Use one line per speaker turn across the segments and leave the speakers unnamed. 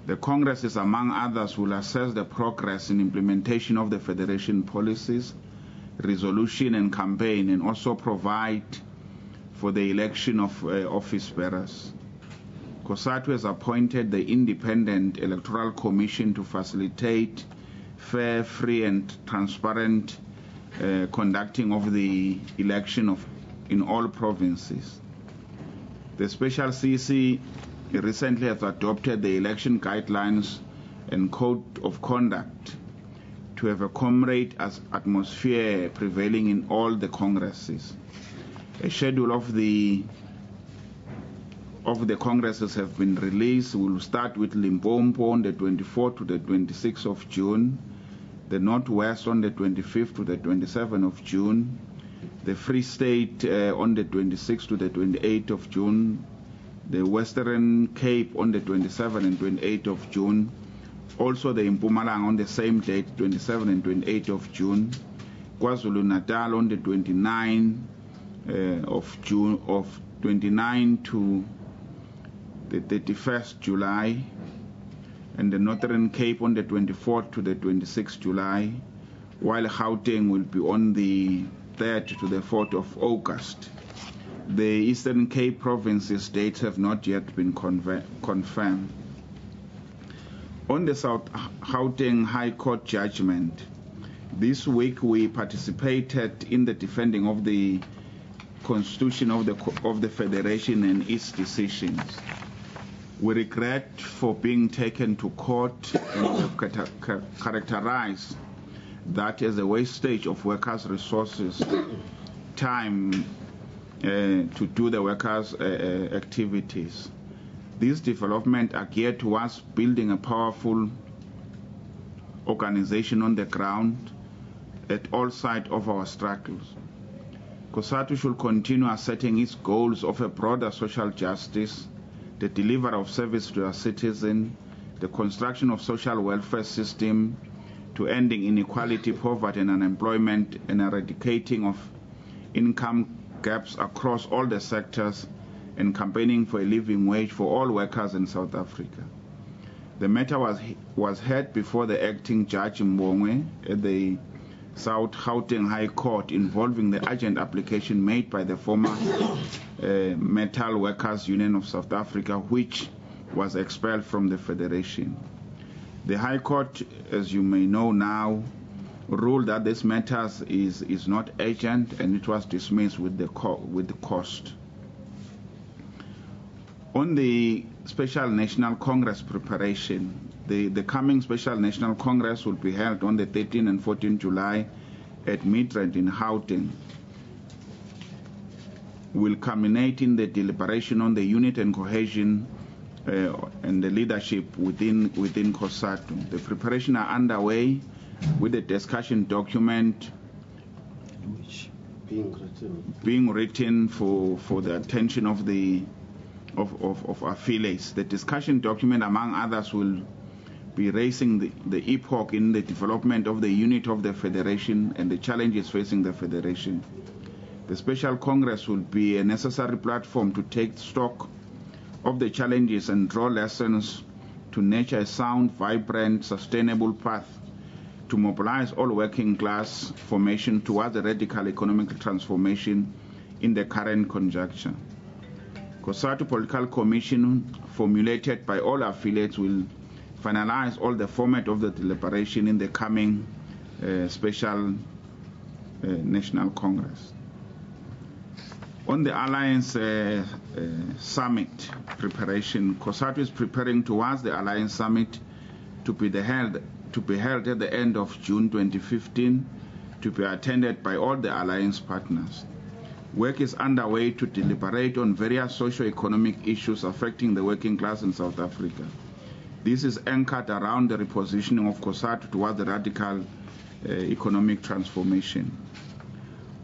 The Congresses, among others, will assess the progress in implementation of the Federation policies, resolution and campaign, and also provide for the election of office bearers. Cosatu has appointed the Independent Electoral Commission to facilitate fair, free and transparent conducting of the election in all provinces. The Special CC recently has adopted the election guidelines and code of conduct to have a comrade as atmosphere prevailing in all the congresses. A schedule of the congresses have been released. We'll start with Limpopo on the 24th to the 26th of June, the Northwest on the 25th to the 27th of June, the Free State on the 26th to the 28th of June, the Western Cape on the 27th and 28th of June, also the Mpumalanga on the same date, 27th and 28th of June, KwaZulu-Natal on the 29th of June, of 29 to the 31st July, and the Northern Cape on the 24th to the 26th July, while Gauteng will be on the 3rd to the 4th of August. The Eastern Cape provinces' dates have not yet been confirmed. On the South Gauteng High Court judgment, this week we participated in the defending of the Constitution of the Federation and its decisions. We regret for being taken to court and characterized that as a wastage of workers' resources, time to do the workers' activities. These developments are geared towards building a powerful organization on the ground at all sides of our struggles. Cosatu should continue asserting its goals of a broader social justice, the delivery of service to our citizens, the construction of social welfare system, to ending inequality, poverty and unemployment, and eradicating of income gaps across all the sectors, and campaigning for a living wage for all workers in South Africa. The matter was heard before the acting Judge Mbongwe at the South Gauteng High Court, involving the urgent application made by the former Metal Workers Union of South Africa, which was expelled from the Federation. The High Court, as you may know now, ruled that this matter is not urgent, and it was dismissed with the cost. On the Special National Congress preparation, the coming Special National Congress will be held on the 13th and 14th July at Midrand in Gauteng. Will culminate in the deliberation on the unit and cohesion and the leadership within Cosatu. The preparations are underway with the discussion document being written for the attention of affiliates. The discussion document, among others, will be raising the epoch in the development of the unit of the Federation and the challenges facing the Federation. The Special Congress will be a necessary platform to take stock of the challenges and draw lessons to nurture a sound, vibrant, sustainable path to mobilize all working class formation towards a radical economic transformation in the current conjuncture. Cosatu Political Commission, formulated by all affiliates, will finalize all the format of the deliberation in the coming Special National Congress. On the Alliance Summit preparation, Cosatu is preparing towards the Alliance Summit to be held at the end of June 2015, to be attended by all the Alliance partners. Work is underway to deliberate on various socio-economic issues affecting the working class in South Africa. This is anchored around the repositioning of Cosatu towards the radical economic transformation.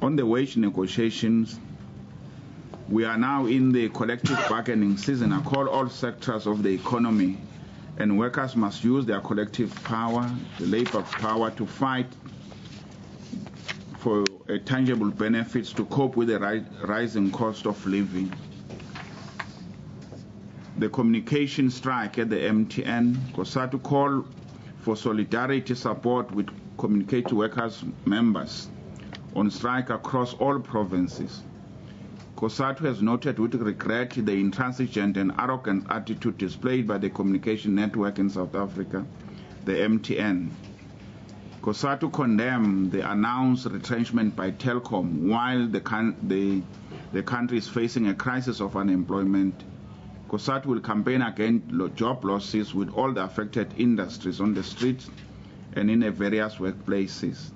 On the wage negotiations, we are now in the collective bargaining season. I call all sectors of the economy, and workers must use their collective power, the labor power, to fight for tangible benefits to cope with the rising cost of living. the communication strike at the MTN. Cosatu called for solidarity support with communication workers members on strike across all provinces. Cosatu has noted with regret the intransigent and arrogant attitude displayed by the communication network in South Africa, the MTN. Cosatu condemned the announced retrenchment by Telkom while the country is facing a crisis of unemployment. Cosatu will campaign against job losses with all the affected industries on the streets and in the various workplaces.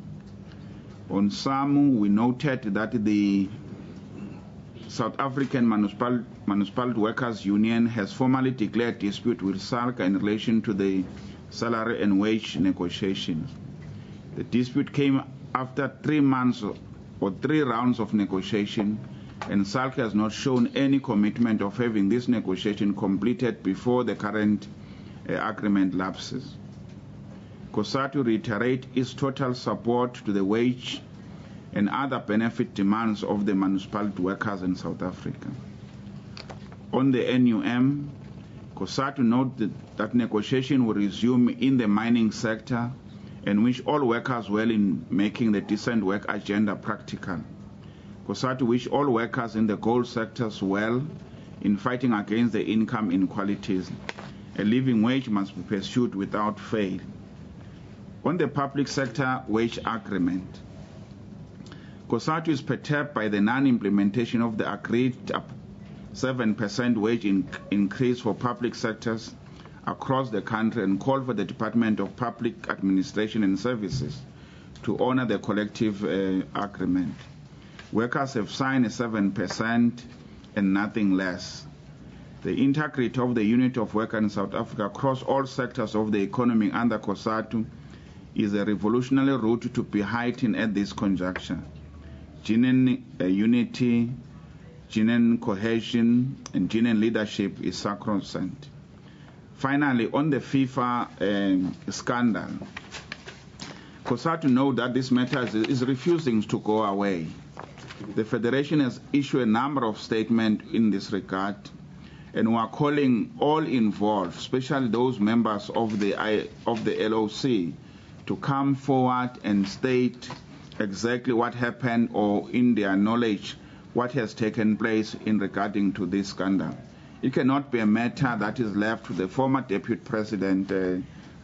On SAMU, we noted that the South African Municipal Workers Union has formally declared dispute with SALCA in relation to the salary and wage negotiations. The dispute came after 3 months or 3 rounds of negotiation, and SALCA has not shown any commitment of having this negotiation completed before the current agreement lapses. Cosatu reiterates its total support to the wage and other benefit demands of the municipality workers in South Africa. On the NUM, Cosatu noted that negotiation will resume in the mining sector and wish all workers well in making the decent work agenda practical. Cosatu wish all workers in the gold sectors well in fighting against the income inequalities. A living wage must be pursued without fail. On the public sector wage agreement, Cosatu is perturbed by the non-implementation of the agreed 7% wage increase for public sectors across the country and called for the Department of Public Administration and Services to honor the collective agreement. Workers have signed a 7% and nothing less. The integrity of the unit of work in South Africa across all sectors of the economy under Cosatu is a revolutionary route to be heightened at this conjuncture. Genuine unity, genuine cohesion, and genuine leadership is sacrosanct. Finally, on the FIFA scandal, Cosatu knows that this matter is refusing to go away. The Federation has issued a number of statements in this regard, and we are calling all involved, especially those members of the LOC, to come forward and state exactly what happened or in their knowledge what has taken place in regarding to this scandal. It cannot be a matter that is left to the former Deputy President,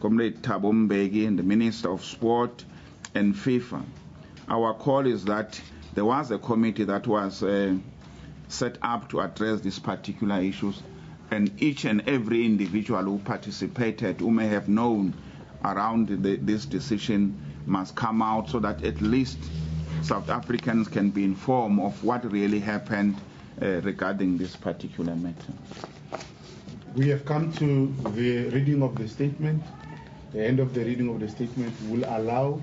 Comrade Thabo Mbeki, and the Minister of Sport and FIFA. Our call is that there was a committee that was set up to address these particular issues, and each and every individual who participated, who may have known around this decision, must come out so that at least South Africans can be informed of what really happened regarding this particular matter.
We have come to the reading of the statement. The end of the reading of the statement will allow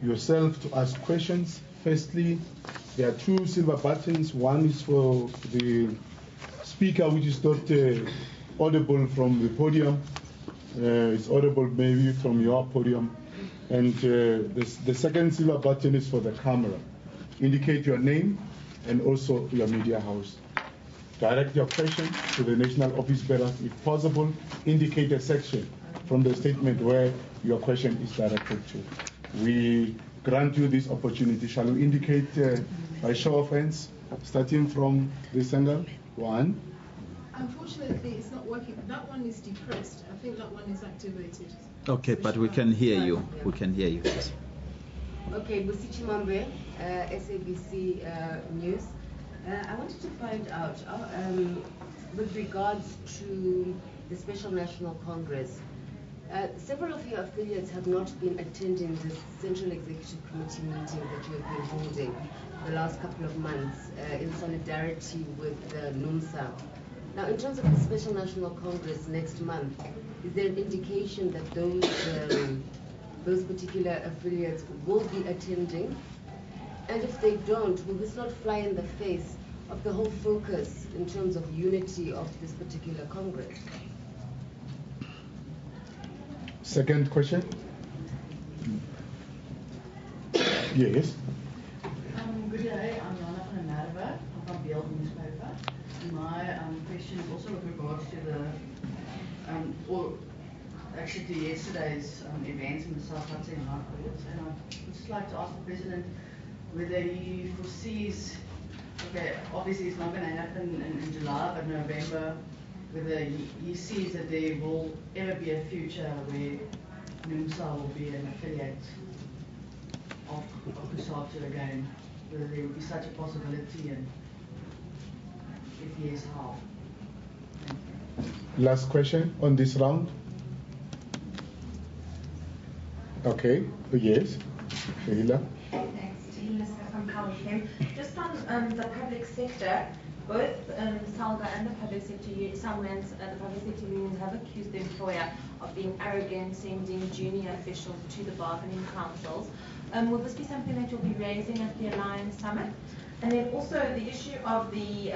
yourself to ask questions. Firstly, there are 2 silver buttons. One is for the speaker, which is not audible from the podium. It's audible maybe from your podium. And the second silver button is for the camera. Indicate your name and also your media house. Direct your question to the national office bearers if possible. Indicate a section from the statement where your question is directed to. We grant you this opportunity. Shall we indicate by show of hands, starting from this angle? 1.
Unfortunately, it's not working. That one is depressed. I think that one is activated.
Okay, but we can hear you. We can hear you.
Okay, Busichi Mambe, SABC News. I wanted to find out, with regards to the Special National Congress, several of your affiliates have not been attending the Central Executive Committee meeting that you have been holding the last couple of months in solidarity with NUMSA. Now, in terms of the Special National Congress next month, is there an indication that those particular affiliates will be attending? And if they don't, will this not fly in the face of the whole focus in terms of unity of this particular Congress?
Second question. Yes.
Good day, I'm Jana van der Merwe from Beeld newspaper. My question is also with regards to or actually to yesterday's event in the South Hudson High Court, and I would just like to ask the President whether he foresees, okay, obviously it's not going to happen in July, but November, whether he sees that there will ever be a future where NUMSA will be an affiliate of Cosatu again, whether there will be such a possibility, and if yes, how? Thank you.
Last question on this round. Okay, yes, Hila.
Thanks, Tahila from Calchem. Just on the public sector, both SALGA and the public sector, some the public sector unions have accused the employer of being arrogant, sending junior officials to the bargaining councils. Will this be something that you'll be raising at the Alliance Summit? And then also the issue of the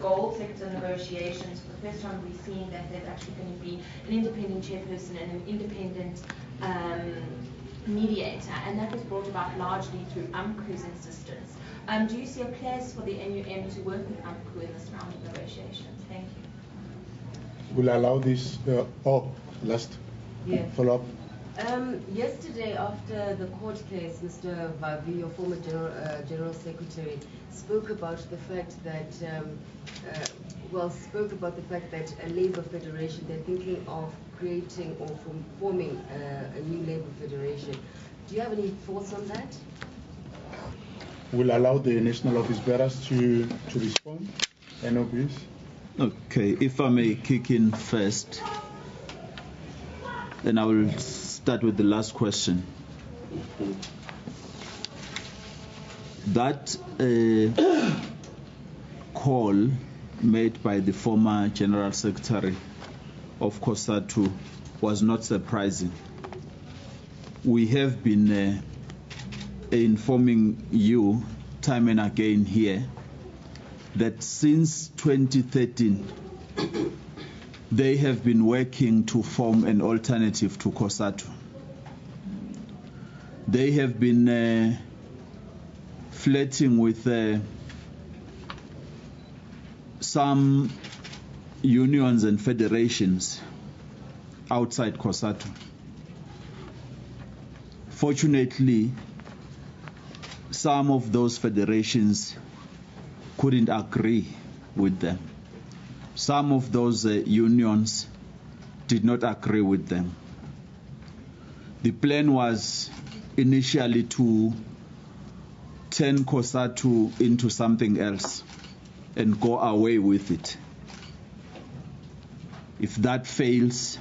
gold sector negotiations. For the first time, we're seeing that there's actually going to be an independent chairperson and an independent mediator, and that was brought about largely through UMCU's insistence. Do you see a place for the NUM to work with UMCU in this round of negotiations? Thank you.
We'll allow this. Last follow-up.
Yesterday, after the court case, Mr. Vavi, your former General Secretary, spoke about the fact that, a Labour Federation, they're thinking of creating or forming a new Labour Federation. Do you have any thoughts on that?
We'll allow the National Office Bearers to respond. NOBs.
Okay, if I may kick in first, then I will start with the last question. That call made by the former General Secretary of Cosatu was not surprising. We have been informing you time and again here that since 2013 they have been working to form an alternative to Cosatu. They have been flirting with some unions and federations outside Cosatu. Fortunately, some of those federations couldn't agree with them. Some of those unions did not agree with them. The plan was initially to turn Cosatu into something else and go away with it. If that fails,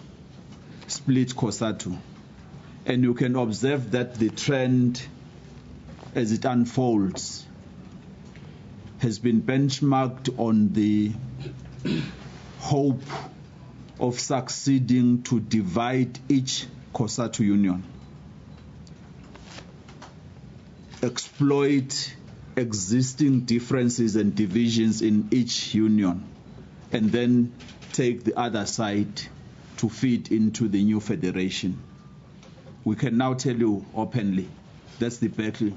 split Cosatu. And you can observe that the trend as it unfolds has been benchmarked on the hope of succeeding to divide each Cosatu union, exploit existing differences and divisions in each union, and then take the other side to feed into the new federation. We can now tell you openly that's the battle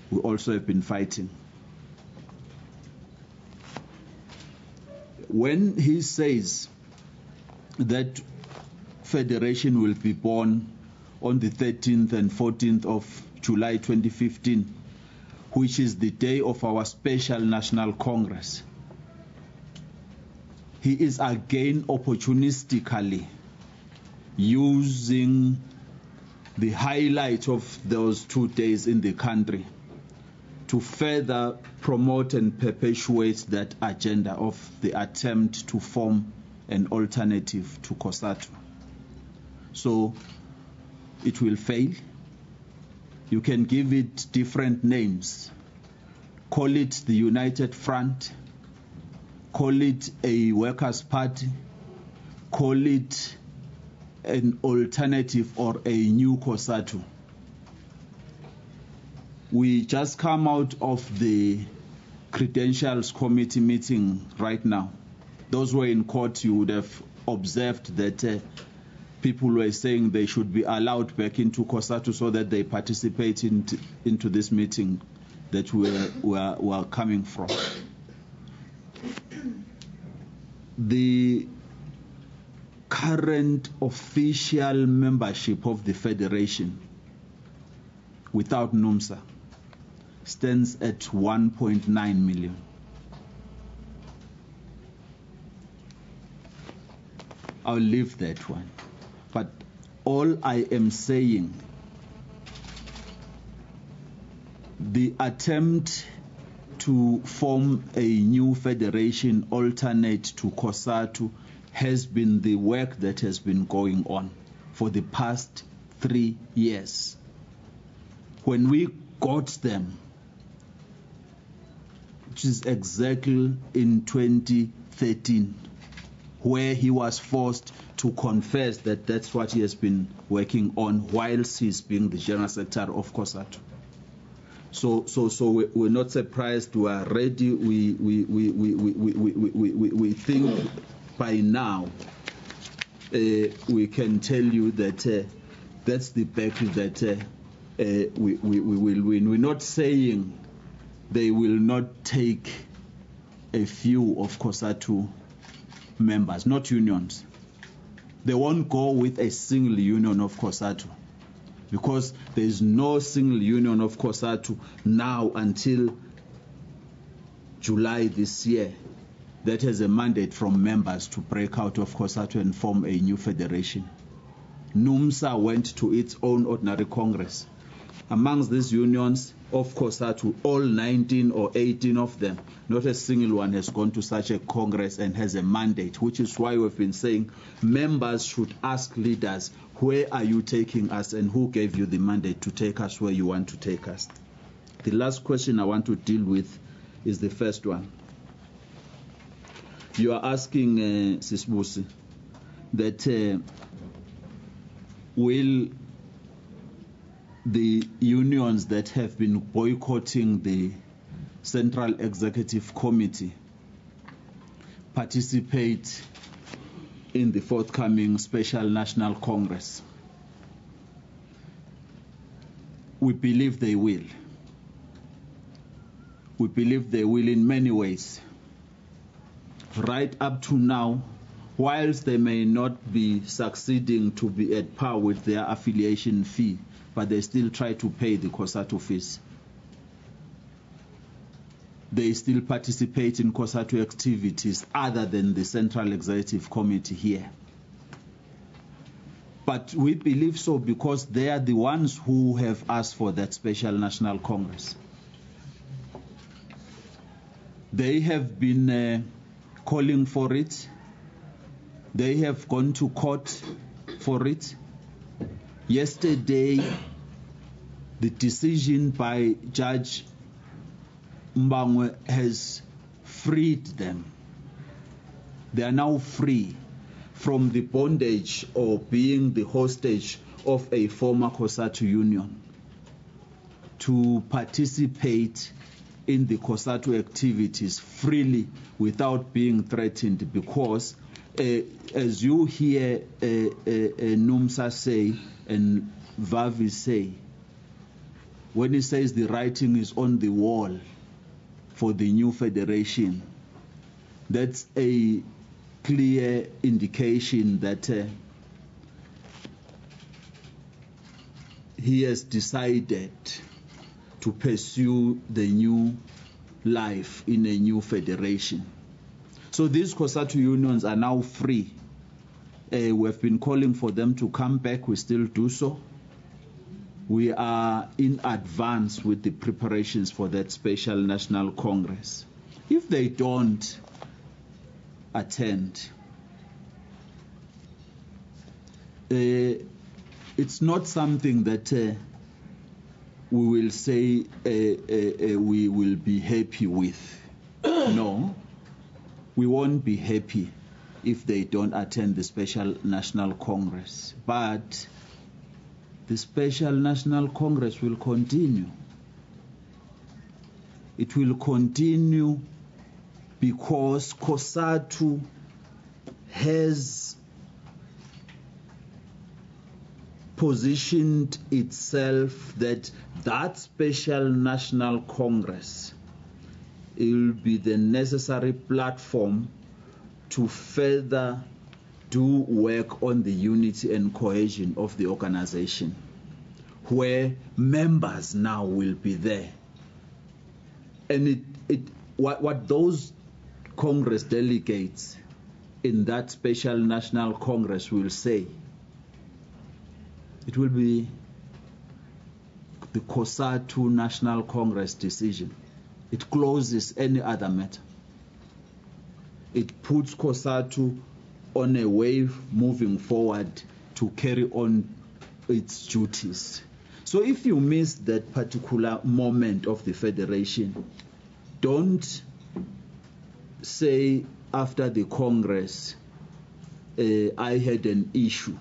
we also have been fighting. When he says that federation will be born on the 13th and 14th of July 2015, which is the day of our special national congress, he is again opportunistically using the highlight of those 2 days in the country to further promote and perpetuate that agenda of the attempt to form an alternative to Cosatu. So it will fail. You can give it different names. Call it the United Front, call it a Workers' Party, call it an alternative or a new Cosatu. We just come out of the Credentials Committee meeting right now. Those who were in court, you would have observed that people were saying they should be allowed back into Cosatu so that they participate into this meeting that we are coming from. current official membership of the Federation without NUMSA stands at 1.9 million. I'll leave that one. But all I am saying, the attempt to form a new federation alternate to Cosatu has been the work that has been going on for the past 3 years. When we got them, which is exactly in 2013, where he was forced to confess that that's what he has been working on whilst he's being the General Secretary of Cosatu. So we're not surprised. We are ready. We think by now we can tell you that that's the battle that we will win. We're not saying they will not take a few of Cosatu members, not unions. They won't go with a single union of Cosatu, because there is no single union of Cosatu now until July this year that has a mandate from members to break out of Cosatu and form a new federation. NUMSA went to its own ordinary congress. Amongst these unions of Cosatu, all 19 or 18 of them, not a single one has gone to such a congress and has a mandate, which is why we've been saying members should ask leaders, where are you taking us and who gave you the mandate to take us where you want to take us? The last question I want to deal with is the first one. You are asking, Sisbusi, that will the unions that have been boycotting the Central Executive Committee participate in the forthcoming Special National Congress? We believe they will. We believe they will in many ways. Right up to now, whilst they may not be succeeding to be at par with their affiliation fee, but they still try to pay the Cosatu fees. They still participate in Cosatu activities other than the Central Executive Committee here. But we believe so because they are the ones who have asked for that Special National Congress. They have been calling for it. They have gone to court for it. Yesterday, the decision by Judge Mbangwe has freed them. They are now free from the bondage or being the hostage of a former Cosatu union to participate in the Cosatu activities freely without being threatened, because as you hear NUMSA say and Vavi say, when he says the writing is on the wall for the new federation, that's a clear indication that he has decided to pursue the new life in a new federation. So these Cosatu unions are now free. We have been calling for them to come back. We still do so. We are in advance with the preparations for that Special National Congress. If they don't attend, it's not something that we will say we will be happy with. No, we won't be happy if they don't attend the Special National Congress. But the Special National Congress will continue. It will continue because Cosatu has positioned itself that Special National Congress will be the necessary platform to further do work on the unity and cohesion of the organization, where members now will be there. And what those Congress delegates in that special national Congress will say, it will be the Cosatu National Congress decision. It closes any other matter. It puts Cosatu on a wave moving forward to carry on its duties. So if you miss that particular moment of the federation, don't say after the Congress, I had an issue,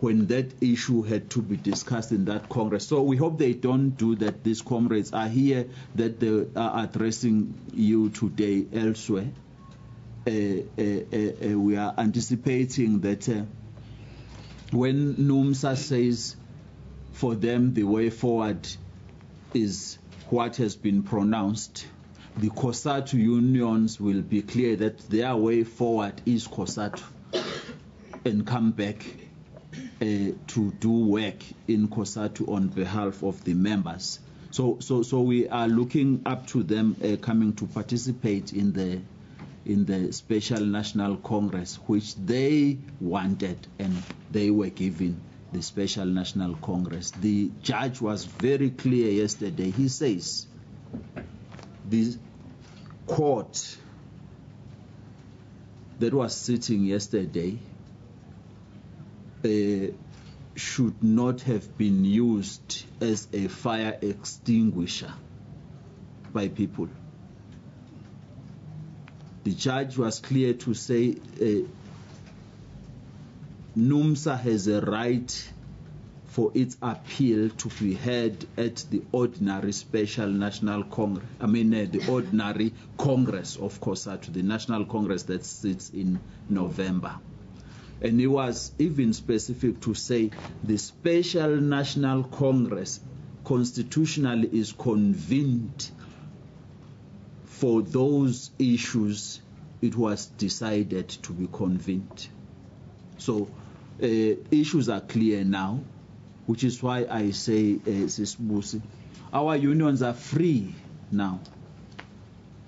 when that issue had to be discussed in that Congress. So we hope they don't do that. These comrades are here, that they are addressing you today elsewhere. We are anticipating that when NUMSA says for them the way forward is what has been pronounced, the Cosatu unions will be clear that their way forward is Cosatu, and come back to do work in Cosatu on behalf of the members. So we are looking up to them coming to participate in the Special National Congress, which they wanted, and they were given the Special National Congress. The judge was very clear yesterday. He says the court that was sitting yesterday should not have been used as a fire extinguisher by people. The judge was clear to say NUMSA has a right for its appeal to be heard at the ordinary Special National Congress, the ordinary Congress of Cosatu, the National Congress that sits in November. And he was even specific to say the Special National Congress constitutionally is convened for those issues it was decided to be convened. So issues are clear now, which is why I say, Sisbusi, our unions are free now.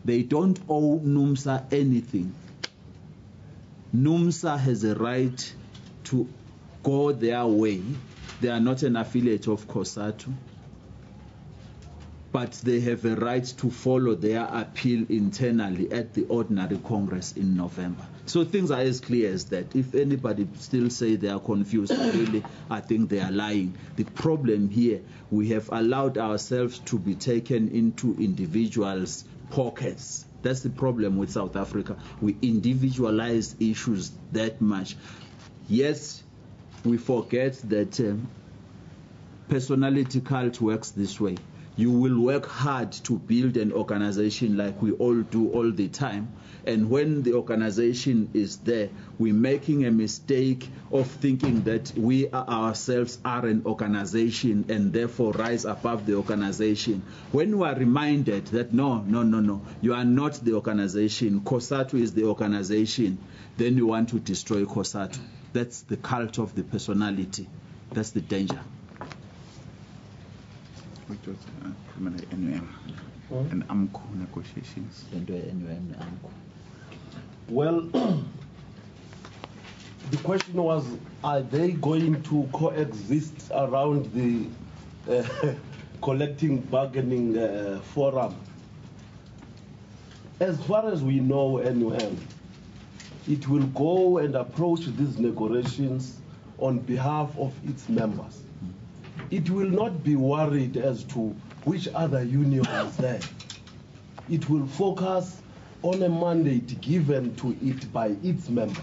They don't owe NUMSA anything. NUMSA has a right to go their way. They are not an affiliate of Cosatu, but they have a right to follow their appeal internally at the ordinary Congress in November. So things are as clear as that. If anybody still say they are confused, really, I think they are lying. The problem here, we have allowed ourselves to be taken into individuals' pockets. That's the problem with South Africa. We individualize issues that much. Yes, we forget that personality cult works this way. You will work hard to build an organization like we all do all the time. And when the organization is there, we're making a mistake of thinking that we ourselves are an organization and therefore rise above the organization. When we are reminded that no, you are not the organization, Cosatu is the organization, then you want to destroy Cosatu. That's the cult of the personality. That's the danger.
Which was NUM and AMCO negotiations.
Well, the question was, are they going to coexist around the collective bargaining forum? As far as we know, NUM, it will go and approach these negotiations on behalf of its members. It will not be worried as to which other union is there. It will focus on a mandate given to it by its members.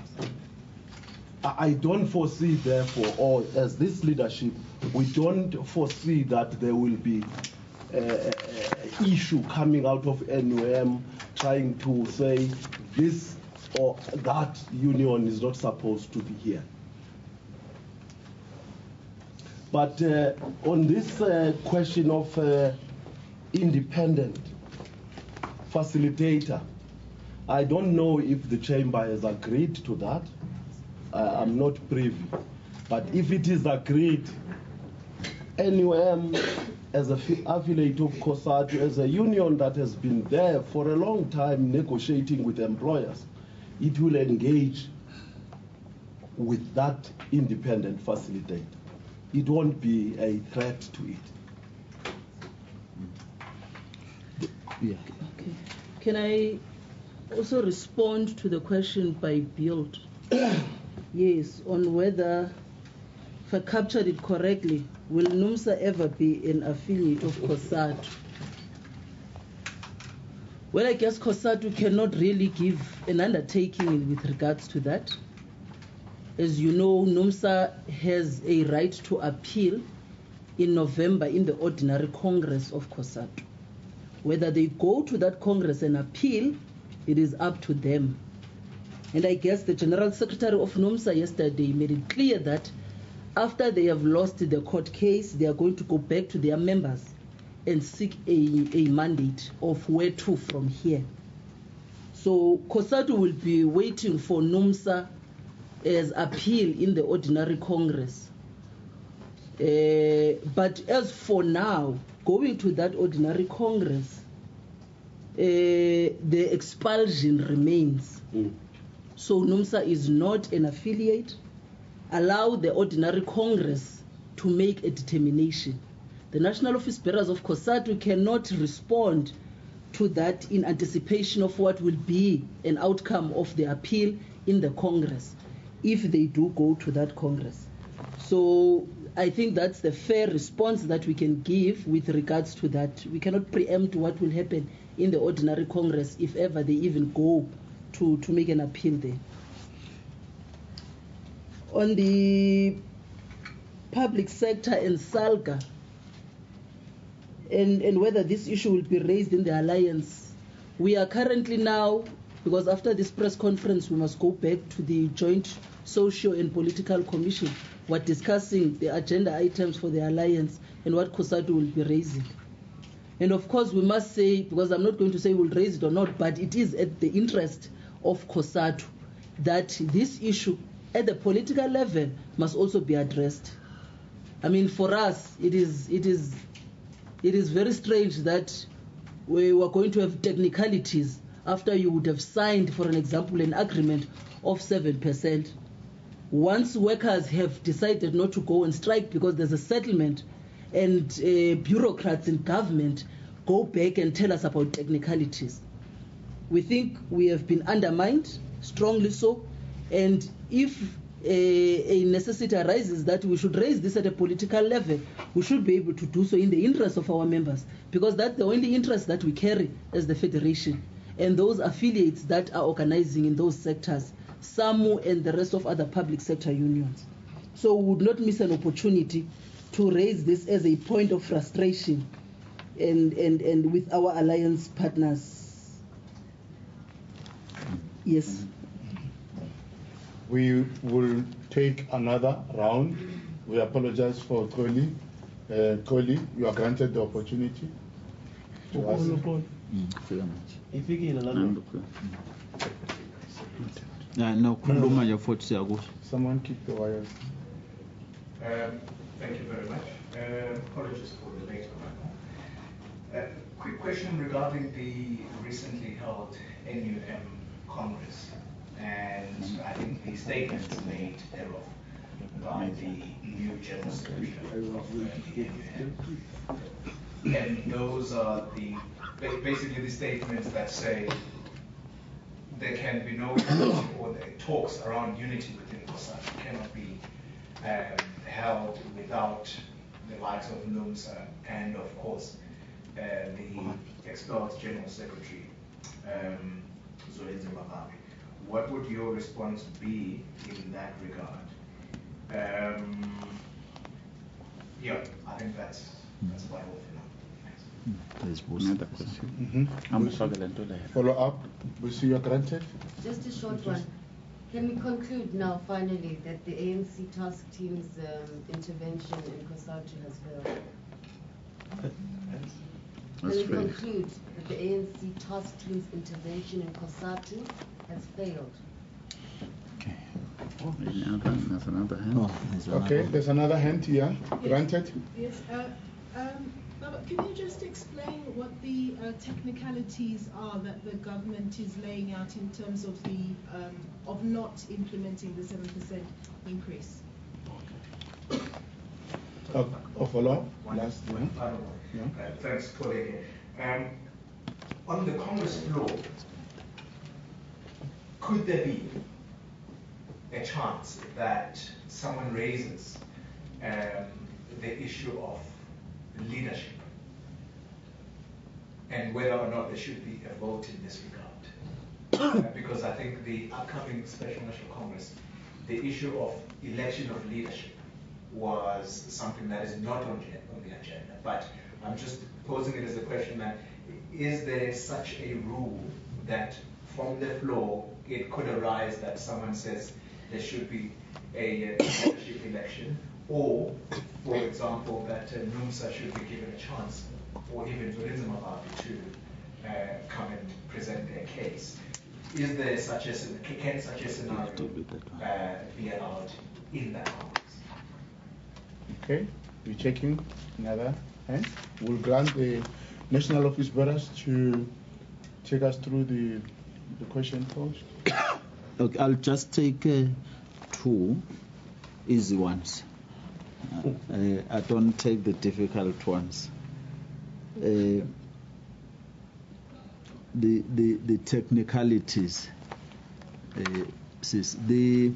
I don't foresee, therefore, or as this leadership, we don't foresee that there will be an issue coming out of NUM trying to say this or that union is not supposed to be here. But on this question of independent facilitator, I don't know if the chamber has agreed to that. I'm not privy. But if it is agreed, NUM as an affiliate of Cosatu, as a union that has been there for a long time negotiating with employers, it will engage with that independent facilitator. It won't be a threat to it.
Yeah.
Okay. Can I also respond to the question by Build? Yes, on whether, if I captured it correctly, will NUMSA ever be an affiliate of Cosatu? Well, I guess Cosatu cannot really give an undertaking with regards to that. As you know, NUMSA has a right to appeal in November in the ordinary Congress of Cosatu. Whether they go to that Congress and appeal, it is up to them. And I guess the General Secretary of NUMSA yesterday made it clear that after they have lost the court case, they are going to go back to their members and seek a mandate of where to from here. So Cosatu will be waiting for NUMSA as appeal in the ordinary Congress. But as for now, going to that ordinary Congress, the expulsion remains. So NUMSA is not an affiliate. Allow the ordinary Congress to make a determination. The National Office Bearers of Cosatu cannot respond to that in anticipation of what will be an outcome of the appeal in the Congress, if they do go to that Congress. So I think that's the fair response that we can give with regards to that. We cannot preempt what will happen in the ordinary Congress if ever they even go to make an appeal there. On the public sector and SALGA, and whether this issue will be raised in the alliance, we are currently now, because after this press conference we must go back to the Joint Socio and Political Commission. We're discussing the agenda items for the alliance and what Cosatu will be raising. And of course we must say, because I'm not going to say we'll raise it or not, but it is at the interest of Cosatu that this issue at the political level must also be addressed. I mean, for us, it is very strange that we were going to have technicalities after you would have signed, for an example, an agreement of 7%. Once workers have decided not to go and strike because there's a settlement, and bureaucrats in government go back and tell us about technicalities. We think we have been undermined, strongly so, and if a necessity arises that we should raise this at a political level, we should be able to do so in the interest of our members, because that's the only interest that we carry as the Federation, and those affiliates that are organizing in those sectors, SAMU and the rest of other public sector unions. So we would not miss an opportunity to raise this as a point of frustration and with our alliance partners. Yes.
We will take another round. We apologize for Koli. Koli, you are granted the opportunity to ask. Someone keep the wires.
Thank you very much. Apologies for the late arrival. Quick question regarding the recently held NUM Congress, and I think the statements made thereof by the new General Secretary of the NUM. And those are basically the statements that say there can be no unity, or the talks around unity within Cosatu cannot be held without the likes of NUMSA and, of course, the expelled General Secretary, Zolenze Makabe. What would your response be in that regard? Yeah, I think that's about all for now. Thanks.
Another question.
Follow up. We see you granted.
Just a short one. Can we conclude now, finally, that the ANC task team's intervention in Cosatu has failed? Then
That's
we
fair.
conclude that the ANC task team's intervention in Cosatu has failed.
Okay.
That's another hand.
Oh, there's another
Okay,
one.
there's another hand here. Granted.
Yes, but can you just explain what the technicalities are that the government is laying out in terms of the of not implementing the 7% increase?
Of a law? Last one.
Final one.
Yeah.
Thanks, colleague. On the Congress floor, could there be a chance that someone raises the issue of leadership and whether or not there should be a vote in this regard? Because I think the upcoming Special National Congress, the issue of election of leadership was something that is not on the agenda. But I'm just posing it as a question that, is there such a rule that from the floor it could arise that someone says there should be a leadership election, or, for example, that NUMSA should be given a chance, or even tourism about it, to come and present their case? Is there such a can such a scenario be allowed in that Congress?
Okay, we're checking another hand. We'll grant the National Office Bearers to take us through the question posed.
Okay, I'll just take two easy ones. I don't take the difficult ones. The technicalities. The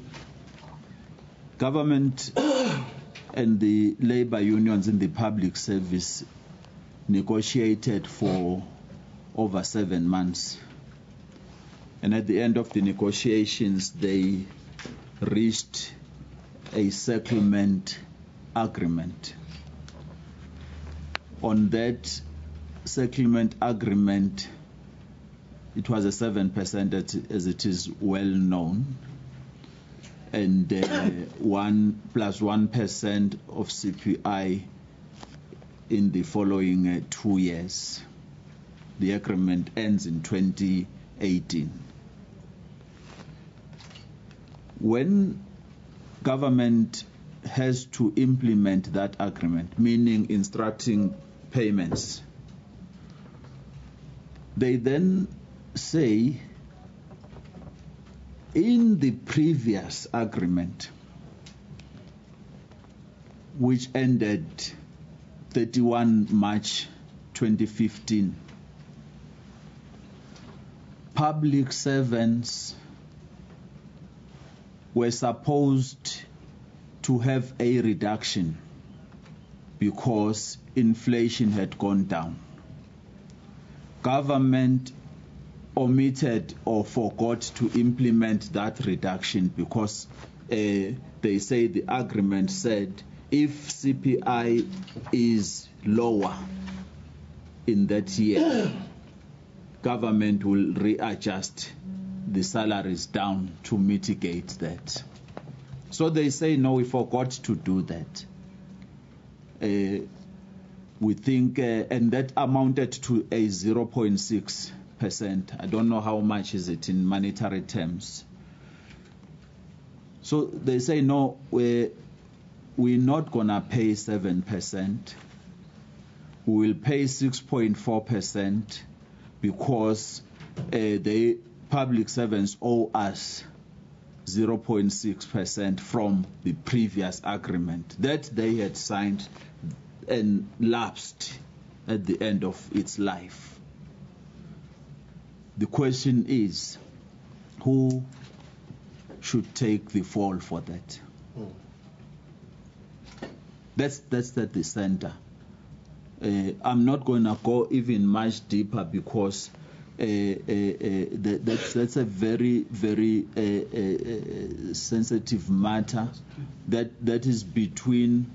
government and the labor unions in the public service negotiated for over 7 months. And at the end of the negotiations, they reached a settlement agreement. On that settlement agreement, it was a 7% as it is well known, and 1 plus 1% of CPI in the following 2 years. The agreement ends in 2018. When government has to implement that agreement, meaning instructing payments, they then say, in the previous agreement, which ended 31 March 2015, public servants were supposed to have a reduction because inflation had gone down. Government omitted or forgot to implement that reduction because they say the agreement said if CPI is lower in that year, government will readjust the salaries down to mitigate that. So they say, no, we forgot to do that. We think, and that amounted to a 0.6%. I don't know how much is it in monetary terms. So they say, no, we're not going to pay 7%. We will pay 6.4% because the public servants owe us 0.6% from the previous agreement that they had signed and lapsed at the end of its life. The question is, who should take the fall for that? That's at the center. I'm not going to go even much deeper because that's a very, very sensitive matter that is between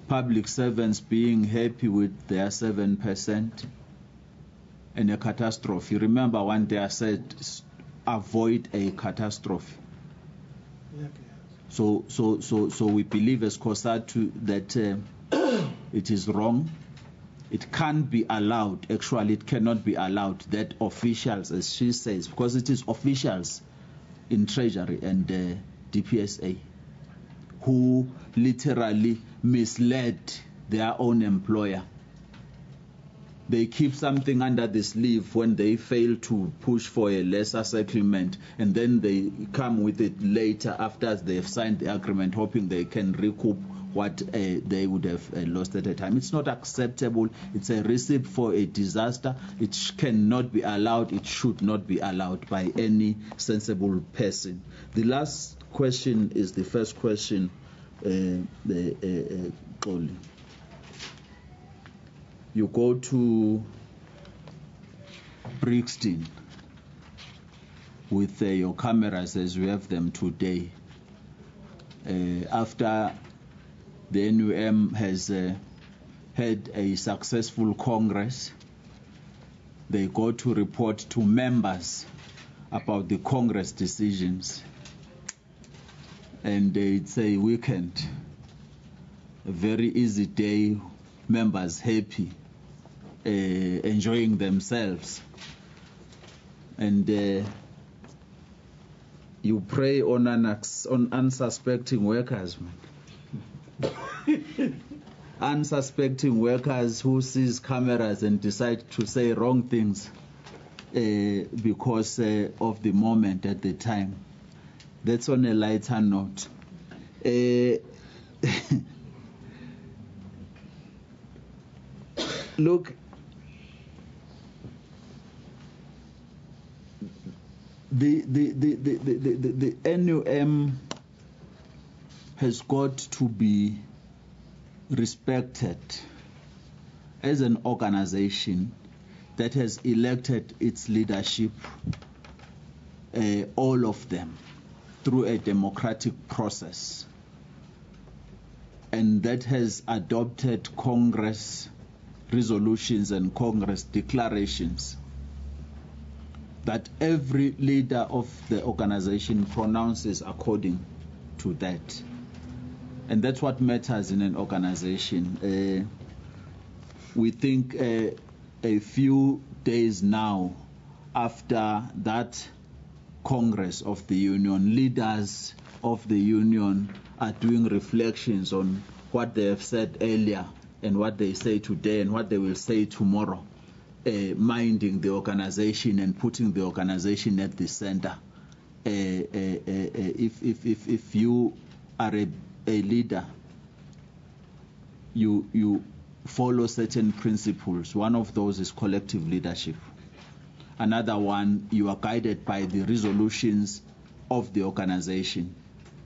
public servants being happy with their 7% and a catastrophe. Remember one day I said, avoid a catastrophe. So we believe as Cosatu that it is wrong it can't be allowed, actually it cannot be allowed that officials, as she says, because it is officials in Treasury and DPSA who literally misled their own employer. They keep something under the sleeve when they fail to push for a lesser settlement, and then they come with it later after they've signed the agreement, hoping they can recoup what they would have lost at the time. It's not acceptable. It's a recipe for a disaster. It cannot be allowed. It should not be allowed by any sensible person. The last question is the first question, Xoli. You go to Brixton with your cameras as we have them today. After the NUM has had a successful Congress, they go to report to members about the Congress decisions. And it's a weekend, a very easy day, members happy, enjoying themselves. And you prey on unsuspecting workers, man. Unsuspecting workers who sees cameras and decide to say wrong things because of the moment at the time. That's on a lighter note. Look, the NUM has got to be respected as an organization that has elected its leadership, all of them, through a democratic process, and that has adopted Congress resolutions and Congress declarations that every leader of the organization pronounces according to that. And that's what matters in an organization. We think a few days now after that Congress of the Union, leaders of the Union are doing reflections on what they have said earlier and what they say today and what they will say tomorrow, minding the organization and putting the organization at the center. If you are a leader, you follow certain principles. One of those is collective leadership. Another one, you are guided by the resolutions of the organization.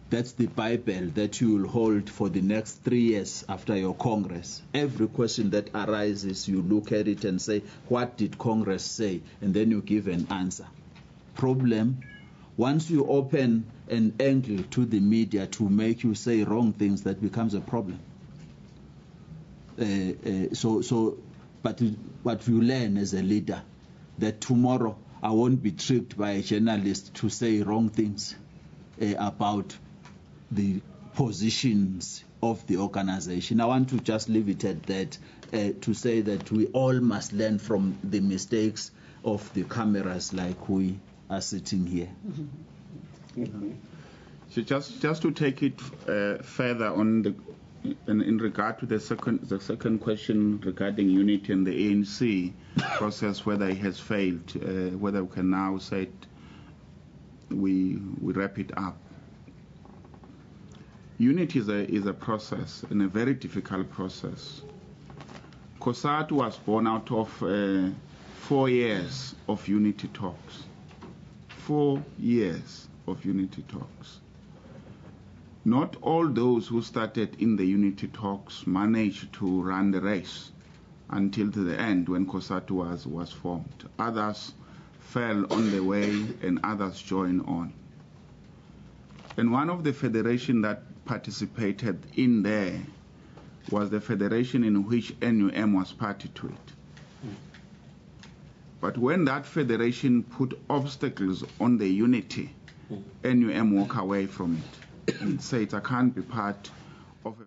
That's the Bible that you will hold for the next 3 years after your Congress. Every question that arises, you look at it and say, what did Congress say? And then you give an answer. Problem, once you open an angle to the media to make you say wrong things, that becomes a problem. But you learn as a leader that tomorrow I won't be tricked by a journalist to say wrong things about the positions of the organization. I want to just leave it at that, to say that we all must learn from the mistakes of the cameras like we are sitting here.
So just to take it further on the in regard to the second question regarding unity and the ANC process, whether it has failed, whether we can now say we wrap it up. Unity is a process, and a very difficult process. Cosatu was born out of 4 years of unity talks. 4 years of unity talks. Not all those who started in the unity talks managed to run the race until to the end when Cosatu was formed. Others fell on the way and others joined on. And one of the federations that participated in there was the federation in which NUM was party to it. But when that federation put obstacles on the unity, NUM walked away from it and said, I can't be part of a